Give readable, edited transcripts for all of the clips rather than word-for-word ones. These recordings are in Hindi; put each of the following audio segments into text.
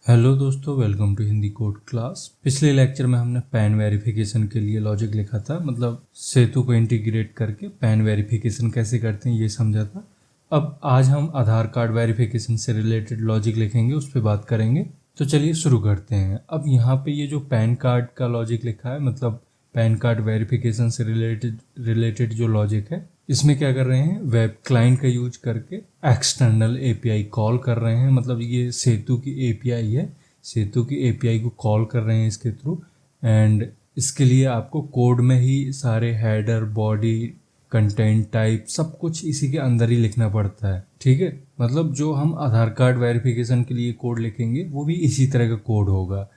हेलो दोस्तों, welcome to Hindi code class. पिछले लेक्चर में हमने पैन वेरिफिकेशन के लिए लॉजिक लिखा था, मतलब सेतु को इंटीग्रेट करके पैन वेरिफिकेशन कैसे करते हैं ये समझा था। अब आज हम आधार कार्ड वेरिफिकेशन से रिलेटेड लॉजिक लिखेंगे, उस पर बात करेंगे। तो चलिए शुरू करते हैं। अब यहाँ पे ये जो पैन कार्ड का लॉजिक लिखा है, मतलब पैन कार्ड वेरिफिकेशन से रिलेटेड जो लॉजिक है, इसमें क्या कर रहे हैं, वेब क्लाइंट का यूज करके एक्सटर्नल एपीआई कॉल कर रहे हैं। मतलब ये सेतु की एपीआई है, सेतु की एपीआई को कॉल कर रहे हैं इसके थ्रू। एंड इसके लिए आपको कोड में ही सारे हेडर, बॉडी, कंटेंट टाइप सब कुछ इसी के अंदर ही लिखना पड़ता है। ठीक है, मतलब जो हम आधार कार्ड वेरिफिकेशन के लिए कोड लिखेंगे वो भी इसी तरह का कोड होगा।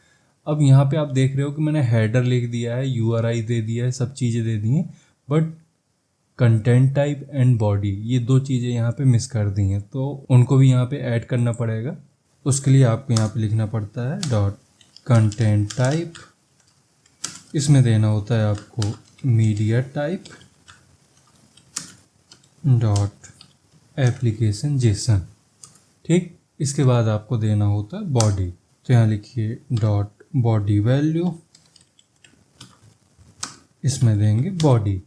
अब यहाँ पे आप देख रहे हो कि मैंने हेडर लिख दिया है, यूआरआई दे दिया है, सब चीज़ें दे दी हैं, but content type and body ये दो चीज़ें यहाँ पे मिस कर दी हैं, तो उनको भी यहाँ पे ऐड करना पड़ेगा। उसके लिए आपको यहाँ पे लिखना पड़ता है डॉट कंटेंट टाइप, इसमें देना होता है आपको media type dot application Jason. ठीक, इसके बाद आपको देना होता है बॉडी, तो यहाँ लिखिए डॉट बॉडी वैल्यू, इसमें देंगे बॉडी।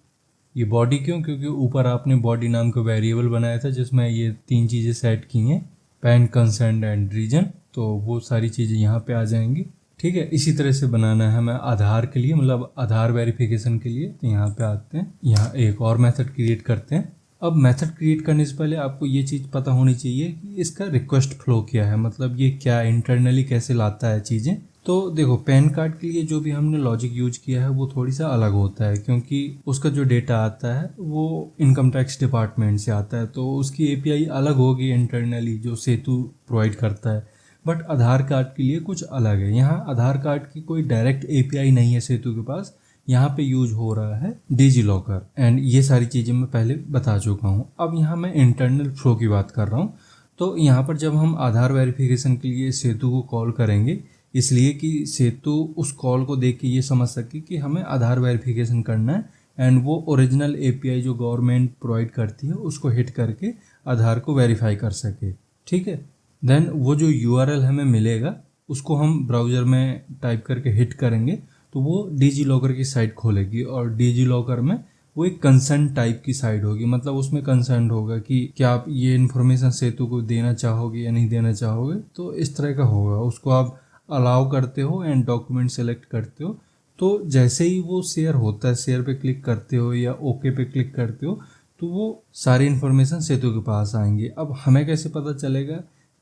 ये बॉडी क्यों? क्योंकि ऊपर आपने बॉडी नाम का वेरिएबल बनाया था जिसमें ये तीन चीज़ें सेट की हैं, पैन, कंसेंट एंड रीजन, तो वो सारी चीज़ें यहाँ पे आ जाएंगी। ठीक है, इसी तरह से बनाना है हमें आधार के लिए, मतलब आधार वेरिफिकेशन के लिए। तो यहाँ पे आते हैं, यहाँ एक और मेथड क्रिएट करते हैं। अब मेथड क्रिएट करने से पहले आपको ये चीज़ पता होनी चाहिए कि इसका रिक्वेस्ट फ्लो क्या है, मतलब ये क्या इंटरनली कैसे लाता है चीज़ें। तो देखो, पैन कार्ड के लिए जो भी हमने लॉजिक यूज किया है वो थोड़ी सा अलग होता है, क्योंकि उसका जो डेटा आता है वो इनकम टैक्स डिपार्टमेंट से आता है, तो उसकी एपीआई अलग होगी इंटरनली जो सेतु प्रोवाइड करता है। बट आधार कार्ड के लिए कुछ अलग है। यहाँ आधार कार्ड की कोई डायरेक्ट एपीआई नहीं है सेतु के पास, यहाँ पे यूज हो रहा है डिजी लॉकर, एंड ये सारी चीज़ें मैं पहले बता चुका हूँ। अब यहाँ मैं इंटरनल फ्लो की बात कर रहा हूँ। तो यहाँ पर जब हम आधार वेरिफिकेशन के लिए सेतु को कॉल करेंगे, इसलिए कि सेतु उस कॉल को देख के ये समझ सके कि हमें आधार वेरिफिकेशन करना है, एंड वो ओरिजिनल एपीआई जो गवर्नमेंट प्रोवाइड करती है उसको हिट करके आधार को वेरीफाई कर सके। ठीक है, देन वो जो यूआरएल हमें मिलेगा उसको हम ब्राउज़र में टाइप करके हिट करेंगे तो वो डिजी लॉकर की साइट खोलेगी, और डिजी लॉकर में वो एक कंसेंट टाइप की साइट होगी, मतलब उसमें कंसेंट होगा कि क्या आप ये इन्फॉर्मेशन सेतु को देना चाहोगे या नहीं देना चाहोगे। तो इस तरह का होगा, उसको आप अलाउ करते हो एंड डॉक्यूमेंट सेलेक्ट करते हो। तो जैसे ही वो शेयर होता है, शेयर पे क्लिक करते हो या ओके पे क्लिक करते हो, तो वो सारी इन्फॉर्मेशन सेतु के पास आएंगे। अब हमें कैसे पता चलेगा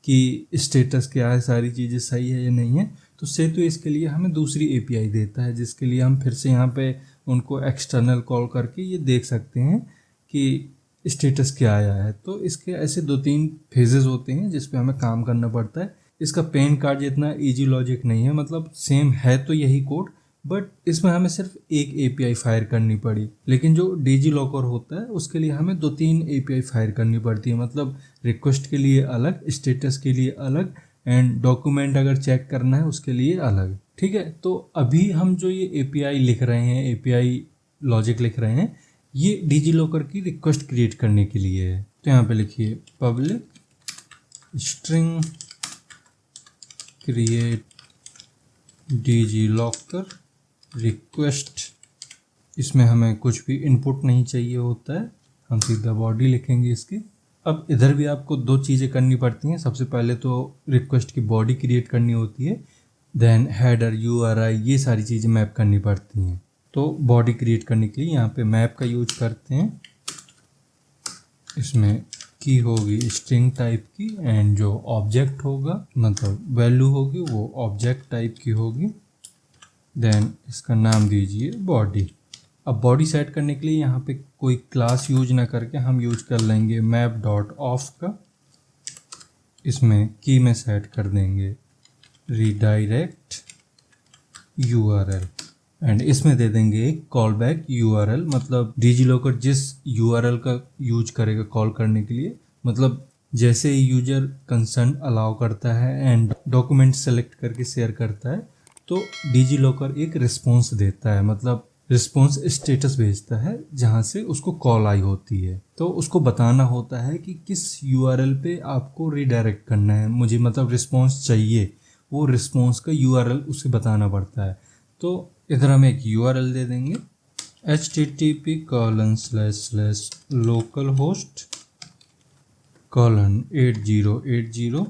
कि स्टेटस क्या है, सारी चीज़ें सही है या नहीं है? तो सेतु इसके लिए हमें दूसरी एपीआई देता है, जिसके लिए हम फिर से यहाँ पे उनको एक्सटर्नल कॉल करके ये देख सकते हैं कि स्टेटस क्या आया है। तो इसके ऐसे 2-3 फेजेस होते हैं जिस पे हमें काम करना पड़ता है। इसका पैन कार्ड जितना इजी लॉजिक नहीं है, मतलब सेम है तो यही कोड, बट इसमें हमें सिर्फ एक एपीआई फायर करनी पड़ी। लेकिन जो डिजी लॉकर होता है उसके लिए हमें 2-3 एपीआई फायर करनी पड़ती है, मतलब रिक्वेस्ट के लिए अलग, स्टेटस के लिए अलग, एंड डॉक्यूमेंट अगर चेक करना है उसके लिए अलग। ठीक है, तो अभी हम जो ये एपीआई लिख रहे हैं, एपीआई लॉजिक लिख रहे हैं, ये डिजी लॉकर की रिक्वेस्ट क्रिएट करने के लिए है। तो यहाँ पे लिखिए public string create digi locker request. इसमें हमें कुछ भी इनपुट नहीं चाहिए होता है, हम सीधा बॉडी लिखेंगे इसकी। अब इधर भी आपको 2 चीज़ें करनी पड़ती हैं। सबसे पहले तो रिक्वेस्ट की बॉडी क्रिएट करनी होती है, देन हेडर, यूआरआई, ये सारी चीज़ें मैप करनी पड़ती हैं। तो बॉडी क्रिएट करने के लिए यहाँ पे मैप का यूज करते हैं। इसमें की होगी स्ट्रिंग टाइप की, एंड जो ऑब्जेक्ट होगा, मतलब वैल्यू होगी, वो ऑब्जेक्ट टाइप की होगी। देन इसका नाम दीजिए बॉडी। अब बॉडी सेट करने के लिए यहाँ पे कोई क्लास यूज ना करके हम यूज कर लेंगे मैप डॉट ऑफ का। इसमें की में सेट कर देंगे रीडायरेक्ट यूआरएल, एंड इसमें दे देंगे एक कॉल बैक यूआरएल, मतलब डिजी लॉकर जिस यूआरएल का यूज करेगा कॉल करने के लिए, मतलब जैसे ही यूजर कंसर्न अलाउ करता है एंड डॉक्यूमेंट सेलेक्ट करके शेयर करता है, तो डिजी लॉकर एक रिस्पॉन्स देता है, मतलब रिस्पॉन्स स्टेटस भेजता है जहाँ से उसको कॉल आई होती है। तो उसको बताना होता है कि किस यूआरएल पे आपको रीडायरेक्ट करना है, मुझे मतलब रिस्पॉन्स चाहिए, वो रिस्पॉन्स का यूआरएल उसे बताना पड़ता है। तो इधर हम एक यूआरएल दे देंगे http://localhost:8080।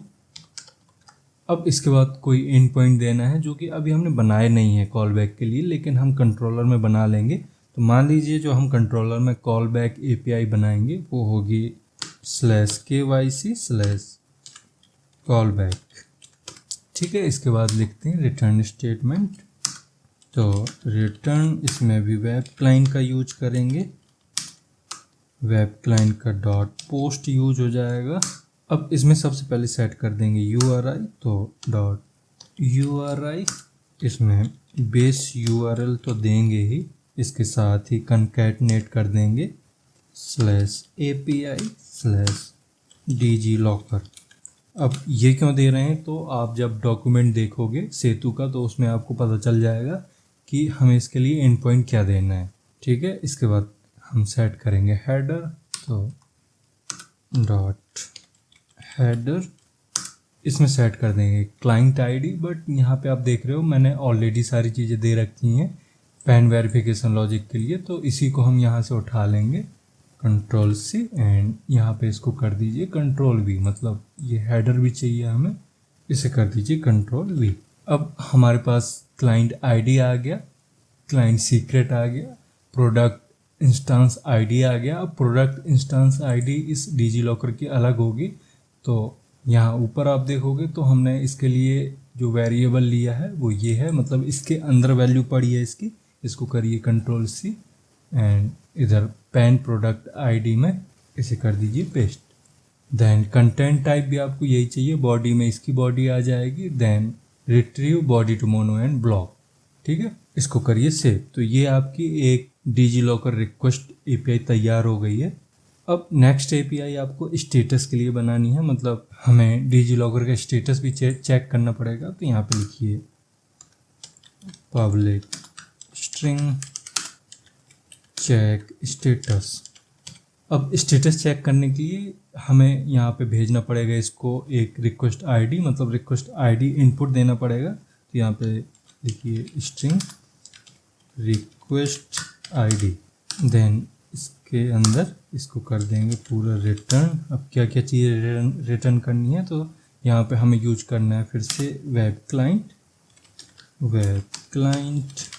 अब इसके बाद कोई एंड पॉइंट देना है जो कि अभी हमने बनाए नहीं है कॉल बैक के लिए, लेकिन हम कंट्रोलर में बना लेंगे। तो मान लीजिए जो हम कंट्रोलर में कॉल बैक एपीआई बनाएंगे वो होगी /kyc/callback। ठीक है, इसके बाद लिखते हैं रिटर्न स्टेटमेंट। तो रिटर्न, इसमें भी वेब क्लाइंट का यूज करेंगे, वेब क्लाइंट का डॉट पोस्ट यूज हो जाएगा। अब इसमें सबसे पहले सेट कर देंगे यूआरआई, तो डॉट यूआरआई, इसमें बेस यूआरएल तो देंगे ही, इसके साथ ही कंकैटनेट कर देंगे /API/DigiLocker। अब ये क्यों दे रहे हैं, तो आप जब डॉक्यूमेंट देखोगे सेतु का तो उसमें आपको पता चल जाएगा कि हमें इसके लिए एंड पॉइंट क्या देना है। ठीक है, इसके बाद हम सेट करेंगे हेडर, तो डॉट हेडर, इसमें सेट कर देंगे क्लाइंट आईडी। बट यहाँ पे आप देख रहे हो मैंने ऑलरेडी सारी चीज़ें दे रखी हैं पैन वेरिफिकेशन लॉजिक के लिए, तो इसी को हम यहाँ से उठा लेंगे Ctrl+C एंड यहाँ पे इसको कर दीजिए Ctrl+V, मतलब ये हेडर भी चाहिए हमें, इसे कर दीजिए Ctrl+V। अब हमारे पास क्लाइंट आईडी आ गया, क्लाइंट सीक्रेट आ गया, प्रोडक्ट इंस्टेंस आईडी आ गया। अब प्रोडक्ट इंस्टेंस आईडी इस डिजीलॉकर की अलग होगी। तो यहाँ ऊपर आप देखोगे तो हमने इसके लिए जो वेरिएबल लिया है वो ये है, मतलब इसके अंदर वैल्यू पड़ी है इसकी। इसको करिए Ctrl+C एंड इधर पैन प्रोडक्ट आईडी में इसे कर दीजिए पेस्ट। देन कंटेंट टाइप भी आपको यही चाहिए, बॉडी में इसकी बॉडी आ जाएगी। Then retrieve body to mono and block. ठीक है, इसको करिए सेव। तो ये आपकी एक डिजीलॉकर रिक्वेस्ट एपीआई तैयार हो गई है। अब नेक्स्ट एपीआई आपको स्टेटस के लिए बनानी है, मतलब हमें डिजीलॉकर का स्टेटस भी चेक करना पड़ेगा। तो यहाँ पे लिखिए पब्लिक स्ट्रिंग चेक स्टेटस। अब स्टेटस चेक करने के लिए हमें यहाँ पे भेजना पड़ेगा इसको एक रिक्वेस्ट आईडी, मतलब रिक्वेस्ट आईडी इनपुट देना पड़ेगा। तो यहाँ पे लिखिए स्ट्रिंग रिक्वेस्ट आईडी, देन इसके अंदर इसको कर देंगे पूरा रिटर्न। अब क्या क्या चीज़ें रिटर्न करनी है, तो यहाँ पे हमें यूज करना है फिर से वेब क्लाइंट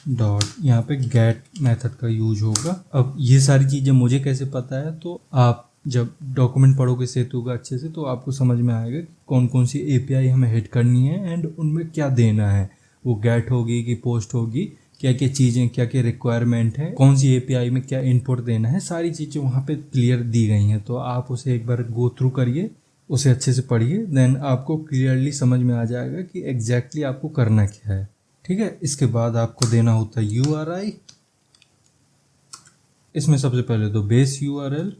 डॉट, यहाँ पे गेट मेथड का यूज होगा। अब ये सारी चीज़ें मुझे कैसे पता है, तो आप जब डॉक्यूमेंट पढ़ोगे सेतु का अच्छे से तो आपको समझ में आएगा कि कौन कौन सी एपीआई हमें हिट करनी है एंड उनमें क्या देना है। वो गेट होगी कि पोस्ट होगी, क्या क्या चीज़ें, क्या क्या रिक्वायरमेंट है, कौन सी एपीआई में क्या इनपुट देना है, सारी चीज़ें वहाँ पे क्लियर दी गई हैं। तो आप उसे एक बार गो थ्रू करिए, उसे अच्छे से पढ़िए, देन आपको क्लियरली समझ में आ जाएगा कि एग्जैक्टली आपको करना क्या है। ठीक है, इसके बाद आपको देना होता है यूआरआई। इसमें सबसे पहले तो बेस यूआरएल,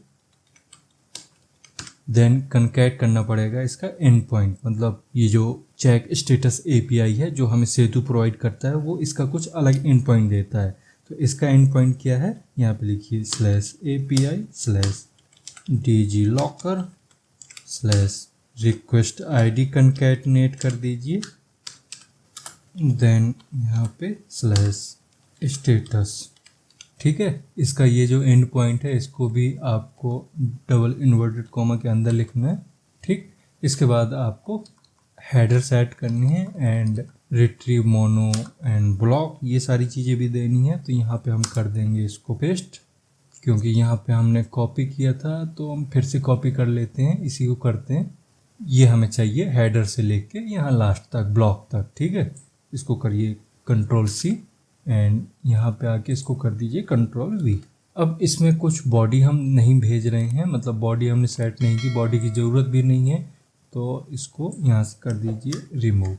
देन कनकैट करना पड़ेगा इसका एंड पॉइंट, मतलब ये जो चेक स्टेटस एपीआई है जो हमें सेतु प्रोवाइड करता है वो इसका कुछ अलग एंड पॉइंट देता है। तो इसका एंड पॉइंट क्या है, यहाँ पे लिखिए /API/DigiLocker/request ID कनकैटनेट कर दीजिए, देन यहाँ पे /status। ठीक है, इसका ये जो एंड पॉइंट है इसको भी आपको डबल इन्वर्टेड कॉमा के अंदर लिखना है। ठीक, इसके बाद आपको हेडर सेट करनी है and retrieve mono and block, ये सारी चीज़ें भी देनी है। तो यहाँ पे हम कर देंगे इसको पेस्ट, क्योंकि यहाँ पे हमने कॉपी किया था तो हम फिर से कॉपी कर लेते हैं, इसी को करते हैं। ये हमें चाहिए हेडर से लेके यहाँ लास्ट तक, ब्लॉक तक। ठीक है, इसको करिए Ctrl+C एंड यहाँ पे आके इसको कर दीजिए Ctrl+V। अब इसमें कुछ बॉडी हम नहीं भेज रहे हैं, मतलब बॉडी हमने सेट नहीं की, बॉडी की ज़रूरत भी नहीं है, तो इसको यहाँ से कर दीजिए रिमूव।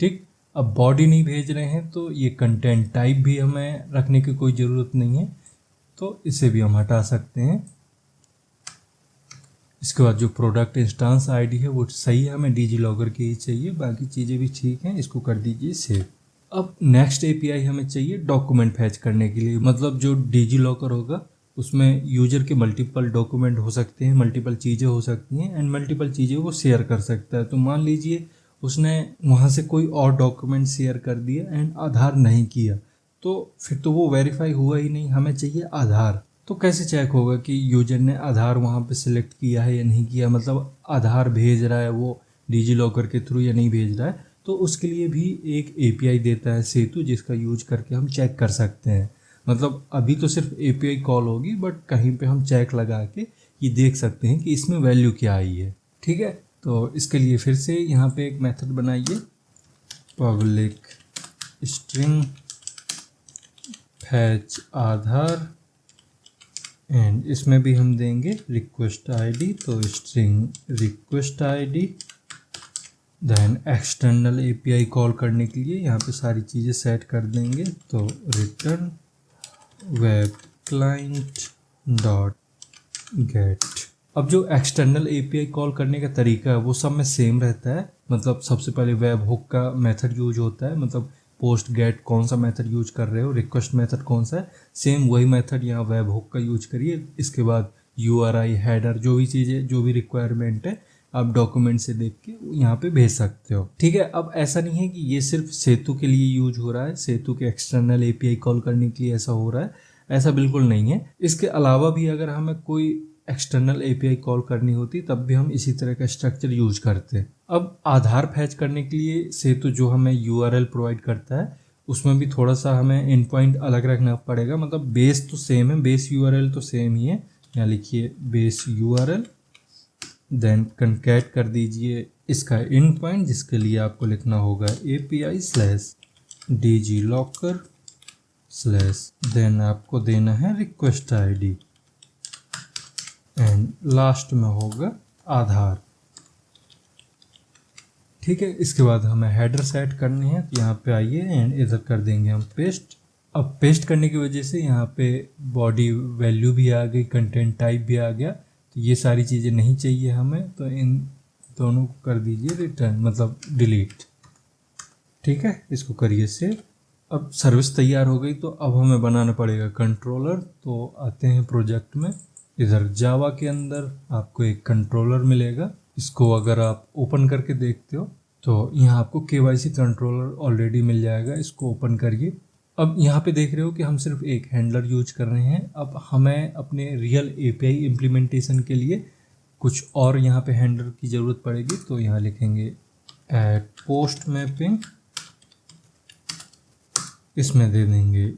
ठीक, अब बॉडी नहीं भेज रहे हैं तो ये कंटेंट टाइप भी हमें रखने की कोई ज़रूरत नहीं है, तो इसे भी हम हटा सकते हैं। इसके बाद जो प्रोडक्ट इंस्टेंस आईडी है वो सही है, हमें डिजीलॉकर की ही चाहिए, बाकी चीज़ें भी ठीक हैं। इसको कर दीजिए सेव। अब नेक्स्ट एपीआई हमें चाहिए डॉक्यूमेंट फैच करने के लिए, मतलब जो डिजीलॉकर होगा उसमें यूजर के मल्टीपल डॉक्यूमेंट हो सकते हैं, मल्टीपल चीज़ें हो सकती हैं एंड मल्टीपल चीज़ें वो शेयर कर सकता है। तो मान लीजिए उसने वहाँ से कोई और डॉक्यूमेंट शेयर कर दिया एंड आधार नहीं किया, तो फिर तो वो वेरीफाई हुआ ही नहीं। हमें चाहिए आधार। तो कैसे चेक होगा कि यूजर ने आधार वहाँ पे सिलेक्ट किया है या नहीं किया, मतलब आधार भेज रहा है वो डिजी लॉकर के थ्रू या नहीं भेज रहा है। तो उसके लिए भी एक एपीआई देता है सेतु, जिसका यूज करके हम चेक कर सकते हैं। मतलब अभी तो सिर्फ एपीआई कॉल होगी, बट कहीं पे हम चेक लगा के ये देख सकते हैं कि इसमें वैल्यू क्या आई है। ठीक है, तो इसके लिए फिर से यहाँ पे एक मेथड बनाइए, public string fetch Aadhaar, and इसमें भी हम देंगे रिक्वेस्ट आईडी, तो string request ID. Then external API call करने के लिए यहाँ पे सारी चीज़ें सेट कर देंगे, तो return web client dot gate. अब जो एक्सटर्नल एपीआई कॉल करने का तरीका है वो सब में सेम रहता है। मतलब सबसे पहले वेब हुक का मेथड यूज होता है, मतलब पोस्ट गेट कौन सा मेथड यूज कर रहे हो, रिक्वेस्ट मेथड कौन सा है, सेम वही मेथड यहाँ वेब हुक का यूज करिए। इसके बाद यूआरआई हेडर, जो भी चीज़ें, जो भी रिक्वायरमेंट है आप डॉक्यूमेंट से देख के यहाँ पे भेज सकते हो। ठीक है, अब ऐसा नहीं है कि ये सिर्फ सेतु के लिए यूज हो रहा है, सेतु के एक्सटर्नल एपीआई कॉल करने के लिए ऐसा हो रहा है, ऐसा बिल्कुल नहीं है। इसके अलावा भी अगर हमें कोई एक्सटर्नल एपीआई कॉल करनी होती तब भी हम इसी तरह का स्ट्रक्चर यूज करते हैं। अब आधार फैच करने के लिए सेतु जो हमें यूआरएल प्रोवाइड करता है उसमें भी थोड़ा सा हमें एंड पॉइंट अलग रखना पड़ेगा। मतलब बेस तो सेम है, बेस यूआरएल तो सेम ही है। यहाँ लिखिए बेस यूआरएल, देन कंकैट कर दीजिए इसका एंड पॉइंट, जिसके लिए आपको लिखना होगा API/DigiLocker/ देन आपको देना है रिक्वेस्ट आईडी, एंड लास्ट में होगा आधार। ठीक है, इसके बाद हमें हेडर सेट करनी है, तो यहाँ पे आइए एंड इधर कर देंगे हम पेस्ट। अब पेस्ट करने की वजह से यहाँ पे बॉडी वैल्यू भी आ गई, कंटेंट टाइप भी आ गया, तो ये सारी चीज़ें नहीं चाहिए हमें, तो इन दोनों को कर दीजिए रिटर्न, मतलब डिलीट। ठीक है, इसको करिए सेव। अब सर्विस तैयार हो गई, तो अब हमें बनाना पड़ेगा कंट्रोलर। तो आते हैं प्रोजेक्ट में, इधर जावा के अंदर आपको एक कंट्रोलर मिलेगा। इसको अगर आप ओपन करके देखते हो तो यहाँ आपको KYC कंट्रोलर ऑलरेडी मिल जाएगा, इसको ओपन करिए। अब यहाँ पे देख रहे हो कि हम सिर्फ एक हैंडलर यूज कर रहे हैं। अब हमें अपने रियल API इम्प्लीमेंटेशन के लिए कुछ और यहाँ पे हैंडलर की ज़रूरत पड़ेगी, तो यहाँ लिखेंगे एड पोस्ट मैपिंग, इसमें दे देंगे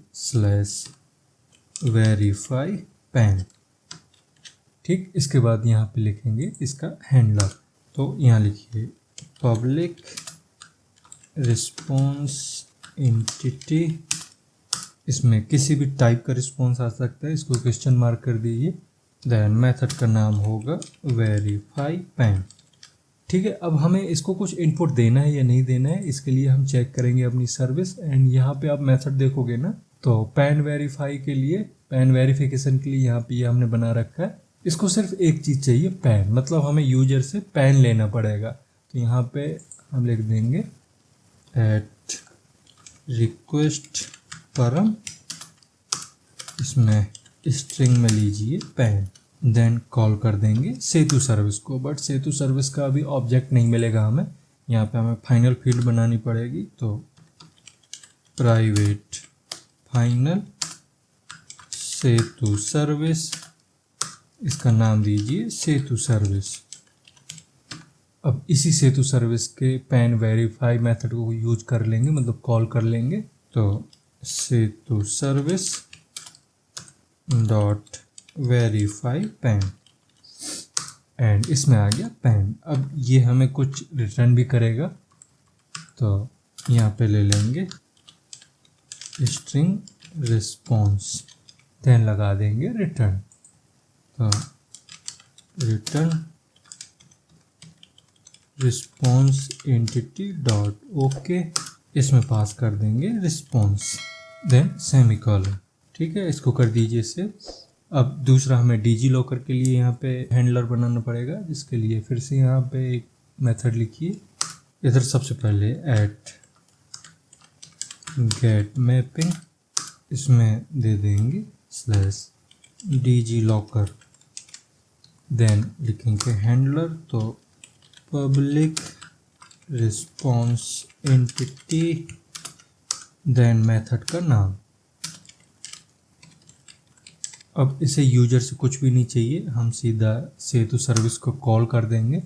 /verify pan। ठीक, इसके बाद यहाँ पे लिखेंगे इसका हैंडलर, तो यहाँ लिखिए पब्लिक रिस्पॉन्स एंटिटी, इसमें किसी भी टाइप का रिस्पॉन्स आ सकता है, इसको क्वेश्चन मार्क कर दीजिए। देन मेथड का नाम होगा वेरीफाई पैन। ठीक है, अब हमें इसको कुछ इनपुट देना है या नहीं देना है, इसके लिए हम चेक करेंगे अपनी सर्विस। एंड यहाँ पे आप मेथड देखोगे ना, तो पैन वेरीफाई के लिए, पैन वेरिफिकेशन के लिए यहाँ पे ये हमने बना रखा है। इसको सिर्फ एक चीज़ चाहिए, पैन, मतलब हमें यूजर से पैन लेना पड़ेगा। तो यहाँ पे हम लिख देंगे एट रिक्वेस्ट परम, इसमें स्ट्रिंग में लीजिए पैन, देन कॉल कर देंगे सेतु सर्विस को। बट सेतु सर्विस का अभी ऑब्जेक्ट नहीं मिलेगा हमें, यहाँ पे हमें फाइनल फील्ड बनानी पड़ेगी। तो प्राइवेट फाइनल सेतु सर्विस, इसका नाम दीजिए सेतु सर्विस। अब इसी सेतु सर्विस के पैन वेरीफाई मेथड को यूज कर लेंगे, मतलब कॉल कर लेंगे। तो Setu service dot verify PAN, and इसमें आ गया पैन। अब ये हमें कुछ रिटर्न भी करेगा, तो यहाँ पे ले लेंगे स्ट्रिंग रिस्पॉन्स, देन लगा देंगे रिटर्न। तो return response entity dot okay, इसमें पास कर देंगे रिस्पॉन्स, देन सेमीकोलन। ठीक है, इसको कर दीजिए सेव। अब दूसरा हमें डिजी लॉकर के लिए यहाँ पे हैंडलर बनाना पड़ेगा, जिसके लिए फिर से यहाँ पे एक मेथड लिखिए। इधर सबसे पहले एट गेट मैपिंग, इसमें दे देंगे /DigiLocker, देन लिखेंगे हैंडलर, तो public response entity, then method का नाम। अब इसे यूजर से कुछ भी नहीं चाहिए, हम सीधा सेतु सर्विस को कॉल कर देंगे।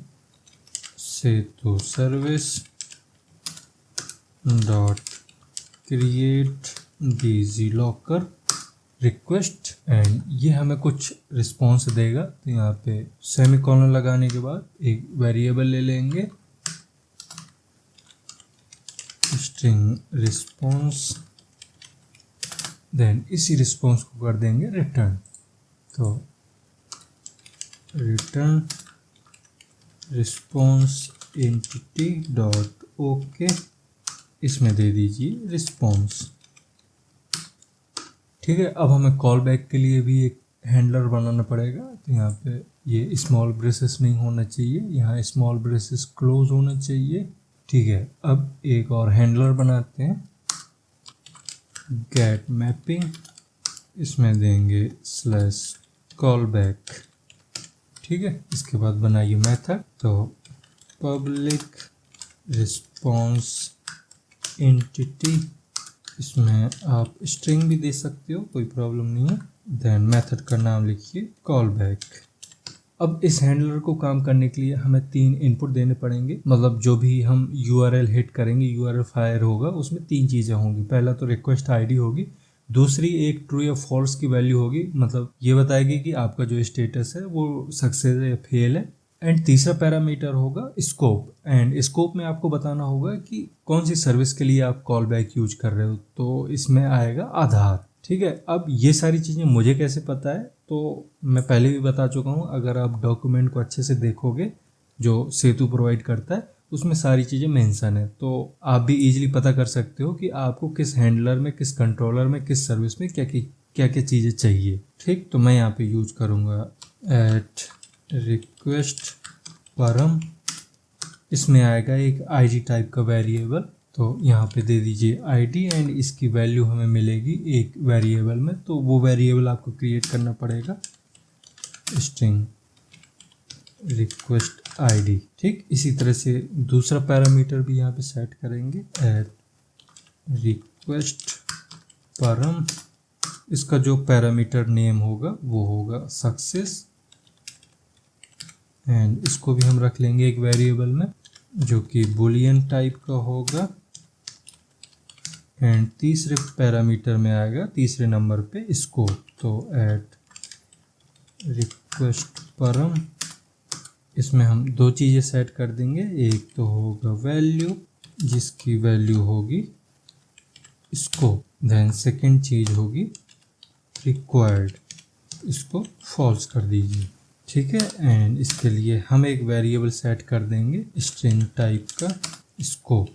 Setu service dot create DigiLocker request, and ये हमें कुछ रिस्पॉन्स देगा। तो यहाँ पे सेमीकोलन लगाने के बाद एक वेरिएबल ले लेंगे, स्ट्रिंग रिस्पॉन्स, देन इसी रिस्पॉन्स को कर देंगे रिटर्न। तो return response entity dot okay, इसमें दे दीजिए रिस्पॉन्स। ठीक है, अब हमें कॉल बैक के लिए भी एक हैंडलर बनाना पड़ेगा। तो यहाँ पे ये स्मॉल ब्रेसेस नहीं होना चाहिए, यहाँ स्मॉल ब्रेसेस क्लोज होना चाहिए। ठीक है, अब एक और हैंडलर बनाते हैं, गेट मैपिंग, इसमें देंगे स्लैश कॉल बैक। ठीक है, इसके बाद बनाइए मेथड। तो पब्लिक रिस्पॉन्स एंटिटी, इसमें आप स्ट्रिंग भी दे सकते हो, कोई प्रॉब्लम नहीं है। देन मेथड का नाम लिखिए कॉल बैक। अब इस हैंडलर को काम करने के लिए हमें 3 इनपुट देने पड़ेंगे, मतलब जो भी हम URL हिट करेंगे, URL फायर होगा, उसमें 3 चीज़ें होंगी। पहला तो रिक्वेस्ट आईडी होगी, दूसरी एक ट्रू या फॉल्स की वैल्यू होगी, मतलब ये बताएगी कि आपका जो स्टेटस है वो सक्सेस है या फेल है। एंड तीसरा पैरामीटर होगा स्कोप, एंड स्कोप में आपको बताना होगा कि कौन सी सर्विस के लिए आप कॉल बैक यूज कर रहे हो। तो इसमें आएगा आधार। ठीक है, अब ये सारी चीज़ें मुझे कैसे पता है, तो मैं पहले भी बता चुका हूँ। अगर आप डॉक्यूमेंट को अच्छे से देखोगे जो सेतु प्रोवाइड करता है, उसमें सारी चीज़ें मेंशन है, तो आप भी इजीली पता कर सकते हो कि आपको किस हैंडलर में, किस कंट्रोलर में, किस सर्विस में क्या क्या चीज़ें चाहिए। ठीक, तो मैं यहाँ पे यूज करूँगा एट रिक्वेस्ट परम, इसमें आएगा एक आईडी टाइप का वेरिएबल। तो यहाँ पे दे दीजिए आईडी, एंड इसकी वैल्यू हमें मिलेगी एक वेरिएबल में। तो वो वेरिएबल आपको क्रिएट करना पड़ेगा, स्ट्रिंग रिक्वेस्ट आईडी। ठीक, इसी तरह से दूसरा पैरामीटर भी यहाँ पे सेट करेंगे, एट रिक्वेस्ट परम, इसका जो पैरामीटर नेम होगा वो होगा सक्सेस, एंड इसको भी हम रख लेंगे एक वेरिएबल में जो कि बुलियन टाइप का होगा। एंड तीसरे पैरामीटर में आएगा तीसरे नंबर पे स्कोप। तो एट रिक्वेस्ट परम, इसमें हम 2 चीज़ें सेट कर देंगे, एक तो होगा वैल्यू जिसकी वैल्यू होगी स्कोप, देन सेकंड चीज़ होगी रिक्वायर्ड, इसको फॉल्स कर दीजिए। ठीक है, एंड इसके लिए हम एक वेरिएबल सेट कर देंगे स्ट्रिंग टाइप का स्कोप।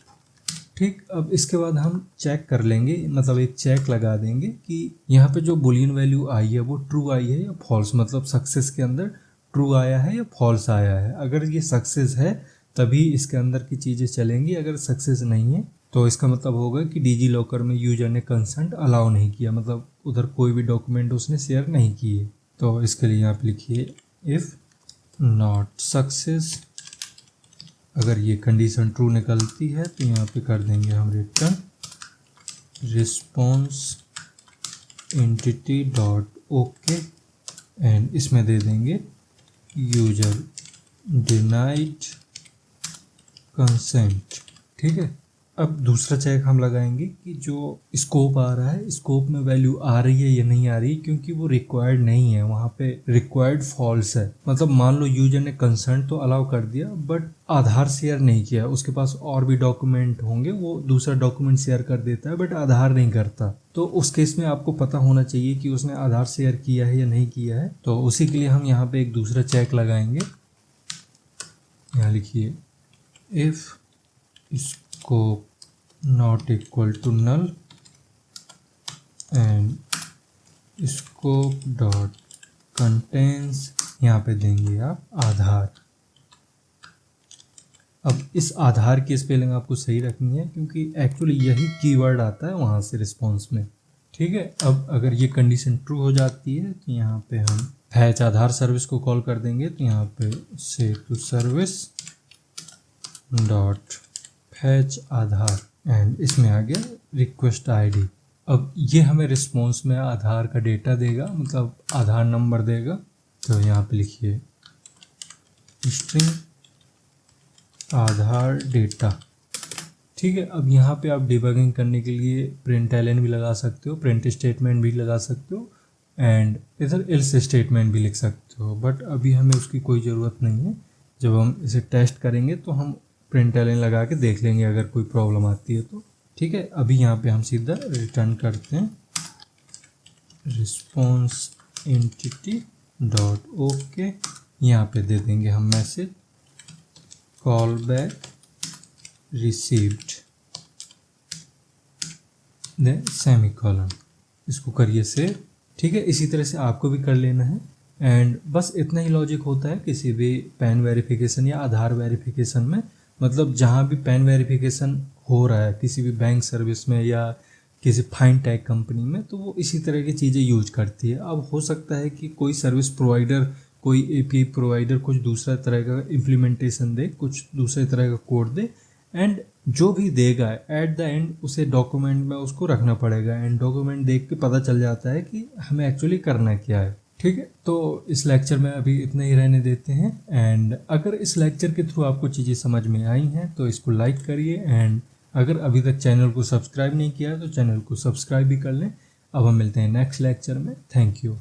ठीक, अब इसके बाद हम चेक कर लेंगे, मतलब एक चेक लगा देंगे कि यहाँ पे जो बुलियन वैल्यू आई है वो ट्रू आई है या फॉल्स, मतलब सक्सेस के अंदर ट्रू आया है या फॉल्स आया है। अगर ये सक्सेस है तभी इसके अंदर की चीज़ें चलेंगी, अगर सक्सेस नहीं है तो इसका मतलब होगा कि डिजीलॉकर में यूजर ने कंसेंट अलाउ नहीं किया, मतलब उधर कोई भी डॉक्यूमेंट उसने शेयर नहीं किए। तो इसके लिए यहाँ पे लिखिए इफ़ नॉट सक्सेस, अगर ये कंडीशन ट्रू निकलती है तो यहाँ पे कर देंगे हम return response entity dot okay, and इसमें दे देंगे यूजर डिनाइड कंसेंट। ठीक है, अब दूसरा चेक हम लगाएंगे कि जो स्कोप आ रहा है, स्कोप में वैल्यू आ रही है या नहीं आ रही, क्योंकि वो रिक्वायर्ड नहीं है, वहाँ पे रिक्वायर्ड फॉल्स है। मतलब मान लो यूजर ने कंसेंट तो अलाउ कर दिया बट आधार शेयर नहीं किया, उसके पास और भी डॉक्यूमेंट होंगे, वो दूसरा डॉक्यूमेंट शेयर कर देता है बट आधार नहीं करता। तो उस केस में आपको पता होना चाहिए कि उसने आधार शेयर किया है या नहीं किया है। तो उसी के लिए हम यहाँ पे एक दूसरा चेक लगाएंगे, यहाँ लिखिए if scope not equal to null and scope dot contains, यहाँ पे देंगे आप आधार। अब इस आधार की स्पेलिंग आपको सही रखनी है क्योंकि एक्चुअली यही कीवर्ड आता है वहाँ से रिस्पॉन्स में। ठीक है, अब अगर ये कंडीशन ट्रू हो जाती है तो यहाँ पे हम फैच आधार सर्विस को कॉल कर देंगे। तो यहाँ पे Setu service dot fetch Aadhaar and इसमें आ गया रिक्वेस्ट आईडी। अब ये हमें रिस्पॉन्स में आधार का डेटा देगा, मतलब आधार नंबर देगा। तो यहाँ पे लिखिए स्ट्रिंग आधार डेटा, ठीक है। अब यहाँ पे आप डिबगिंग करने के लिए प्रिंटलन भी लगा सकते हो, प्रिंट स्टेटमेंट भी लगा सकते हो एंड इधर एल्स स्टेटमेंट भी लिख सकते हो, बट अभी हमें उसकी कोई ज़रूरत नहीं है। जब हम इसे टेस्ट करेंगे तो हम प्रिंटलन लगा के देख लेंगे अगर कोई प्रॉब्लम आती है तो, ठीक है। अभी यहाँ पे हम सीधा रिटर्न करते हैं रिस्पॉन्स एंटिटी डॉट ओके। यहाँ पे दे देंगे हम message call back received then semicolon, इसको करिए सेव, ठीक है। इसी तरह से आपको भी कर लेना है एंड बस इतना ही लॉजिक होता है किसी भी पैन वेरिफिकेशन या आधार वेरिफिकेशन में। मतलब जहाँ भी पैन वेरिफिकेशन हो रहा है किसी भी बैंक सर्विस में या किसी फाइन टैग कंपनी में, तो वो इसी तरह की चीज़ें यूज करती है। अब हो सकता है कि कोई सर्विस प्रोवाइडर, कोई एपीआई प्रोवाइडर कुछ दूसरा तरह का इम्प्लीमेंटेशन दे, कुछ दूसरे तरह का कोड दे एंड जो भी देगा एट द एंड उसे डॉक्यूमेंट में उसको रखना पड़ेगा एंड डॉक्यूमेंट देख के पता चल जाता है कि हमें एक्चुअली करना क्या है, ठीक है। तो इस लेक्चर में अभी इतना ही रहने देते हैं एंड अगर इस लेक्चर के थ्रू आपको चीज़ें समझ में आई हैं तो इसको लाइक करिए एंड अगर अभी तक चैनल को सब्सक्राइब नहीं किया है तो चैनल को सब्सक्राइब भी कर लें। अब हम मिलते हैं नेक्स्ट लेक्चर में। Thank you.